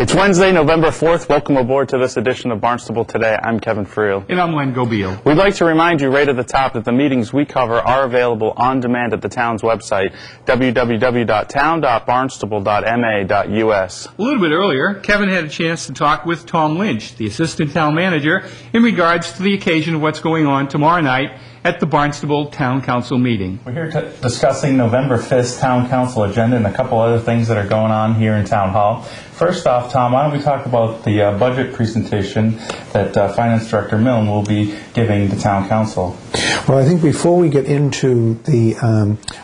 It's Wednesday, November 4th. Welcome aboard to this edition of Barnstable Today. I'm Kevin Friel. And I'm Len Gobeil. We'd like to remind you right at the top that the meetings we cover are available on demand at the town's website, www.town.barnstable.ma.us. A little bit earlier, Kevin had a chance to talk with Tom Lynch, the assistant town manager, in regards to the occasion of what's going on tomorrow night at the Barnstable Town Council meeting. We're here discussing November 5th Town Council agenda and a couple other things that are going on here in Town Hall. First off, Tom, why don't we talk about the budget presentation that Finance Director Milne will be giving the Town Council? Well, I think before we get into the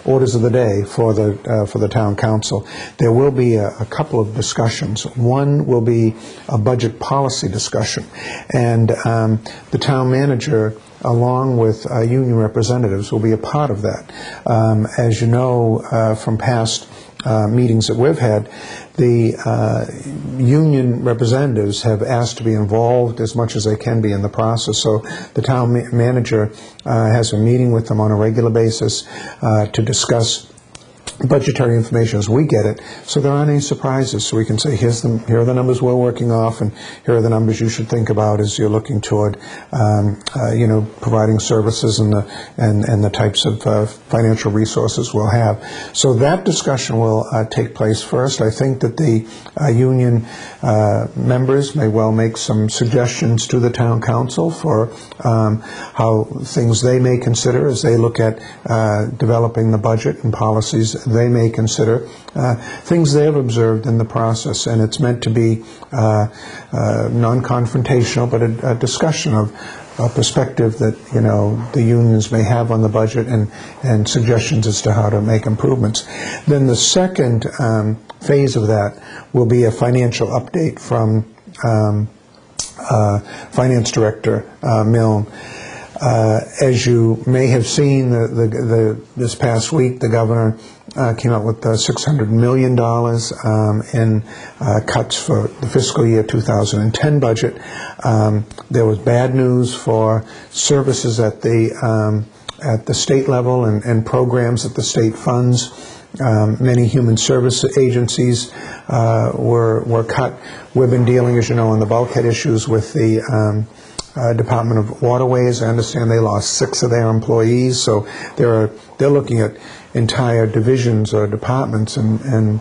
orders of the day for the Town Council, there will be a couple of discussions. One will be a budget policy discussion, and the Town Manager, along with union representatives, will be a part of that. As you know from past meetings that we've had, the union representatives have asked to be involved as much as they can be in the process. So the town manager has a meeting with them on a regular basis to discuss budgetary information as we get it, so there aren't any surprises. So we can say, here are the numbers we're working off, and here are the numbers you should think about as you're looking toward, providing services and the types of financial resources we'll have. So that discussion will take place first. I think that the union members may well make some suggestions to the town council for how things they may consider as they look at developing the budget and policies they may consider, things they have observed in the process, and it's meant to be non-confrontational, but a discussion of a perspective that the unions may have on the budget and suggestions as to how to make improvements. Then the second phase of that will be a financial update from Finance Director Milne. As you may have seen, this past week, the governor came out with $600 million in cuts for the fiscal year 2010 budget. There was bad news for services at the state level and programs that the state funds. Many human service agencies were cut. We've been dealing, as you know, on the bulkhead issues with the Department of Waterways. I understand they lost 6 of their employees, so they're looking at entire divisions or departments and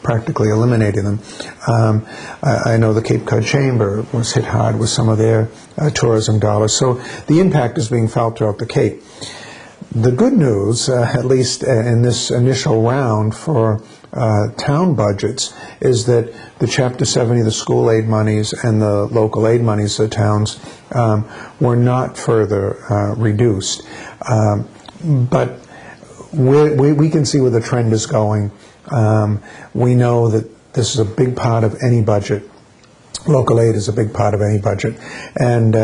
practically eliminating them. I know the Cape Cod Chamber was hit hard with some of their tourism dollars, so the impact is being felt throughout the Cape. The good news, at least in this initial round for town budgets, is that the Chapter 70, the school aid monies, and the local aid monies of the towns were not further reduced. But we can see where the trend is going. We know that this is a big part of any budget. Local aid is a big part of any budget. And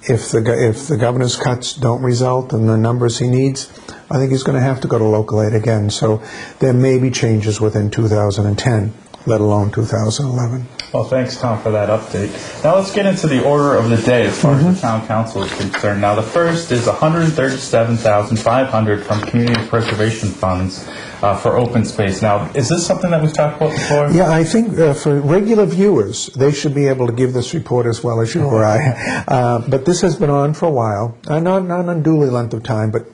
if the governor's cuts don't result in the numbers he needs, I think he's going to have to go to local aid again. So there may be changes within 2010, let alone 2011. Well, thanks, Tom, for that update. Now let's get into the order of the day as far as the Town Council is concerned. Now the first is $137,500 from community preservation funds for open space. Now, is this something that we've talked about before? Yeah, I think for regular viewers, they should be able to give this report as well as you or I. But this has been on for a while, not an unduly length of time, but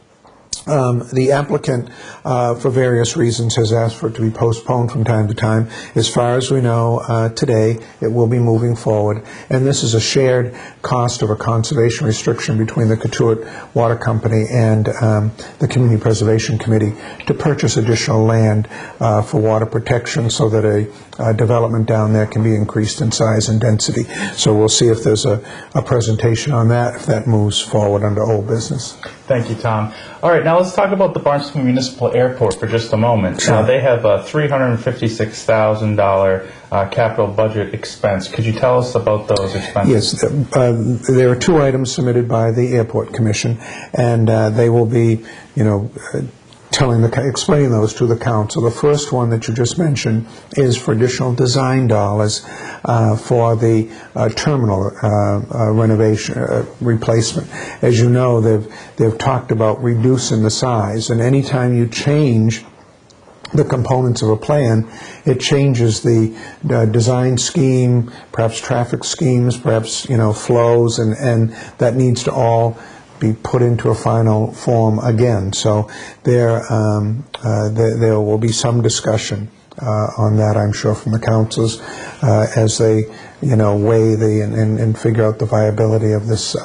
the applicant, for various reasons, has asked for it to be postponed from time to time. As far as we know, today, it will be moving forward. And this is a shared cost of a conservation restriction between the Cotuit Water Company and the Community Preservation Committee to purchase additional land for water protection so that a development down there can be increased in size and density. So we'll see if there's a presentation on that, if that moves forward under old business. Thank you, Tom. All right, now let's talk about the Barnstable Municipal Airport for just a moment. Sure. They have a $356,000 capital budget expense. Could you tell us about those expenses? Yes, there are 2 items submitted by the Airport Commission, and they will be, explaining those to the council. The first one that you just mentioned is for additional design dollars for the terminal renovation, replacement. As you know, they've talked about reducing the size, and anytime you change the components of a plan. It changes the design scheme, perhaps traffic schemes, perhaps, flows, and that needs to all be put into a final form again. So there will be some discussion on that, I'm sure, from the councils as they, weigh and figure out the viability of this,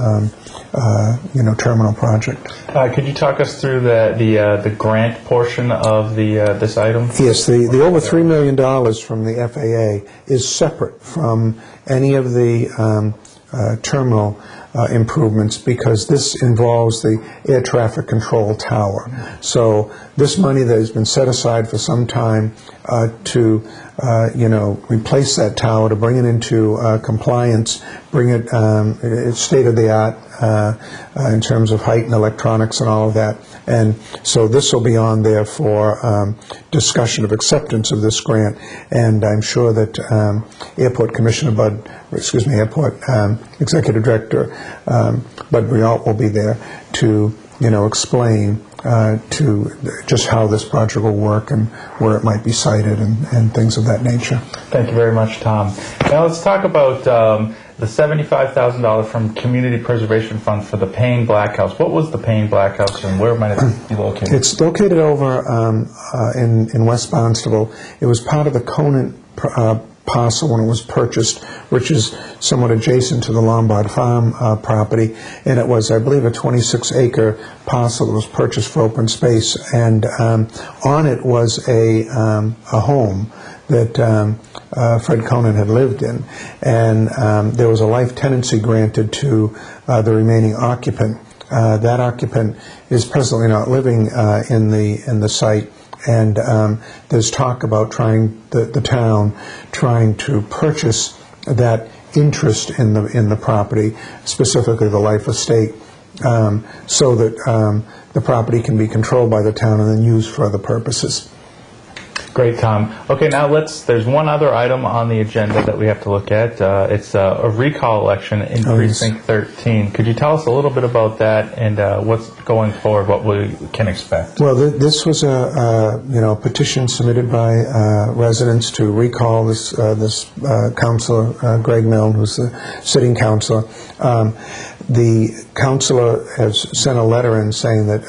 terminal project. Could you talk us through the grant portion of this item? Yes, the over $3 million from the FAA is separate from any of the terminal improvements, because this involves the air traffic control tower. So this money that has been set aside for some time to replace that tower, to bring it into compliance, bring it it's state of the art in terms of height and electronics and all of that. And so this will be on there for discussion of acceptance of this grant. And I'm sure that Airport Executive Director Bud Brialt will be there to explain to just how this project will work and where it might be sited and things of that nature. Thank you very much, Tom. Now let's talk about the $75,000 from Community Preservation Fund for the Payne Black House. What was the Payne Black House, and where might it be located? It's located over in West Barnstable. It was part of the Conant parcel when it was purchased, which is somewhat adjacent to the Lombard Farm property, and it was, I believe, a 26-acre parcel that was purchased for open space, and on it was a home that Fred Conant had lived in, and there was a life tenancy granted to the remaining occupant. That occupant is presently not living in the site, and there's talk about the town trying to purchase that interest in the property, specifically the life estate, so that the property can be controlled by the town and then used for other purposes. Great, Tom. Okay, now there's one other item on the agenda that we have to look at. It's a recall election in Precinct 13. Could you tell us a little bit about that and what's going forward, what we can expect? Well, this was a petition submitted by residents to recall this councilor, Greg Milne, who's the sitting councilor. The councilor has sent a letter in saying that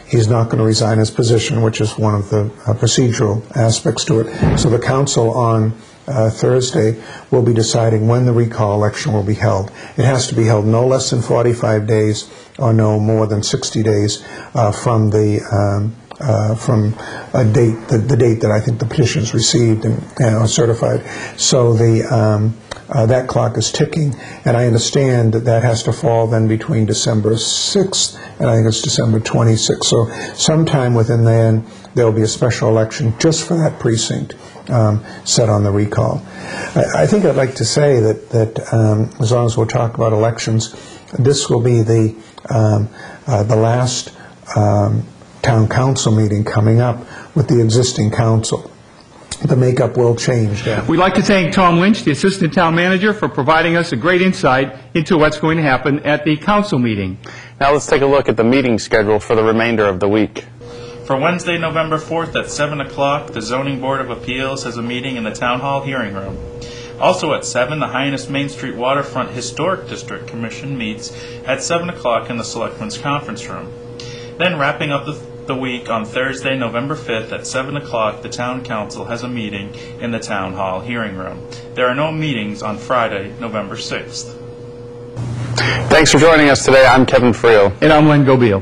he's not going to resign his position, which is one of the procedural aspects to it. So the council on Thursday will be deciding when the recall election will be held. It has to be held no less than 45 days or no more than 60 days from a date, the date that I think the petition is received and certified. So that clock is ticking, and I understand that has to fall then between December 6th and I think it's December 26th. So sometime within then there will be a special election just for that precinct set on the recall. I think I'd like to say that as long as we'll talk about elections, this will be the last town council meeting coming up with the existing council. The makeup will change. We'd like to thank Tom Lynch, the Assistant Town Manager, for providing us a great insight into what's going to happen at the council meeting. Now let's take a look at the meeting schedule for the remainder of the week. For Wednesday, November 4th at 7 o'clock, the Zoning Board of Appeals has a meeting in the Town Hall hearing room. Also at 7, the Hyannis Main Street Waterfront Historic District Commission meets at 7 o'clock in the Selectmen's Conference Room. Then wrapping up the week on Thursday, November 5th at 7 o'clock, the Town Council has a meeting in the Town Hall hearing room. There are no meetings on Friday, November 6th. Thanks for joining us today. I'm Kevin Friel. And I'm Len Gobeil.